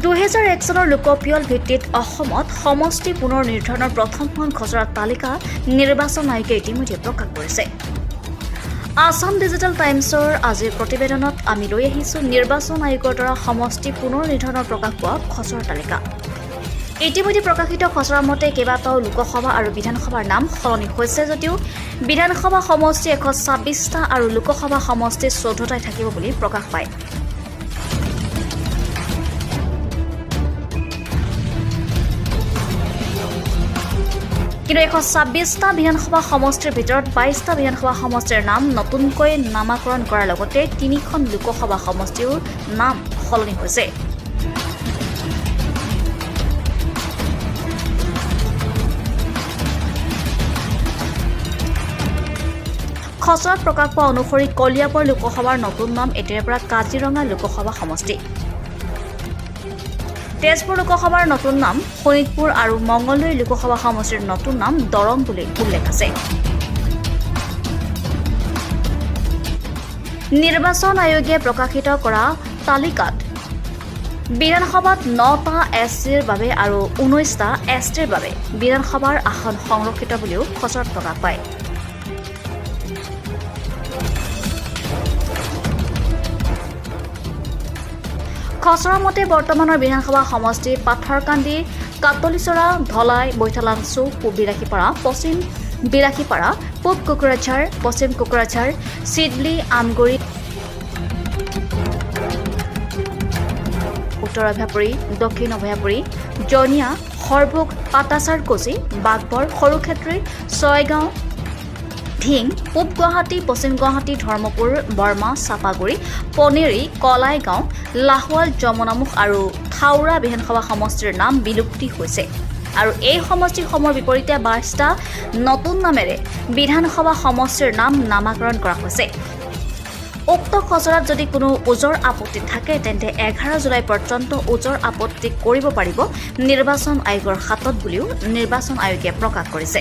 2001 চনৰ লোকপিয়ল ভিত্তিত অসমত সমষ্টি পুনৰ নিৰ্ধাৰণৰ প্ৰথমখন খচৰা তালিকা নিৰ্বাচন আয়োগে ইতিমধ্যে প্ৰকাশ কৰিছে। আসাম ডিজিটেল টাইমছৰ আজিৰ প্ৰতিবেদনত আমি লৈ আহিছোঁ নিৰ্বাচন আয়োগৰ দ্বাৰা সমষ্টি পুনৰ নিৰ্ধাৰণৰ প্ৰকাশ পোৱা খচৰা তালিকা। ইতিমধ্যে প্ৰকাশিত খচৰা মতে কেইবাটাও লোকসভা আৰু বিধানসভাৰ নাম সলনি হৈছে যদিও বিধানসভা সমষ্টি 126টা আৰু লোকসভা সমষ্টি 14টাই থাকিব বুলি প্ৰকাশ পায়। কিন্তু 126টা বিধানসভা সমষ্টিৰ ভিতৰত 22টা বিধানসভা সমষ্টিৰ নাম নতুনকৈ নামাকৰণ কৰাৰ লগতে 3খন লোকসভা সমষ্টিৰ নাম সলনি হৈছে। খচৰাত প্ৰকাশ পোৱা অনুসৰি কলিয়াবৰ লোকসভাৰ নতুন নাম এতিয়াৰ পৰা কাজিৰঙা লোকসভা সমষ্টি। তেজপুৰ লোকসভাৰ নতুন নাম শোণিতপুৰ আৰু মংগলদৈ লোকসভা সমষ্টিৰ নতুন নাম দৰং বুলি উল্লেখ আছে। নিৰ্বাচন আয়োগে প্ৰকাশিত কৰা তালিকাত বিধানসভাত 9টা এছচিৰ বাবে আৰু 19টা এছটিৰ বাবে বিধানসভাৰ আসন সংৰক্ষিত বুলিও খচৰাত প্ৰকাশ পায়। খচৰা মতে বৰ্তমানৰ বিধানসভা সমষ্টি পাথাৰকান্দি, কাটলিচৰা, ধলাই, বৈঠালাং চুক, পূব বিলাসীপাৰা, পশ্চিম বিলাসীপাৰা, পূব কোকৰাঝাৰ, পশ্চিম কোকৰাঝাৰ, চিডলি, আমগুৰি, উত্তৰ অভয়াপুৰী, দক্ষিণ অভয়াপুৰী, জনিয়া, সৰভোগ, পাটাচাৰ কোচি, বাগবৰ, সৰুক্ষেত্ৰী, ছয়গাঁও, ঢিং, পূব গুৱাহাটী, পশ্চিম গুৱাহাটী, ধৰ্মপুৰ, বৰ্মা, চাপাগুৰি, পনেৰী, কলাইগাঁও, লাহোৱাল, যমুনামুখ আৰু থাউৰা বিধানসভা সমষ্টিৰ নাম বিলুপ্তি হৈছে আৰু এই সমষ্টিসমূহৰ বিপৰীতে 22টা নতুন নামেৰে বিধানসভা সমষ্টিৰ নাম নামাকৰণ কৰা হৈছে। উক্ত খচৰাত যদি কোনো ওজৰ আপত্তি থাকে তেন্তে 11 জুলাই পৰ্যন্ত ওজৰ আপত্তি কৰিব পাৰিব নিৰ্বাচন আয়োগৰ হাতত বুলিও নিৰ্বাচন আয়োগে প্ৰকাশ কৰিছে।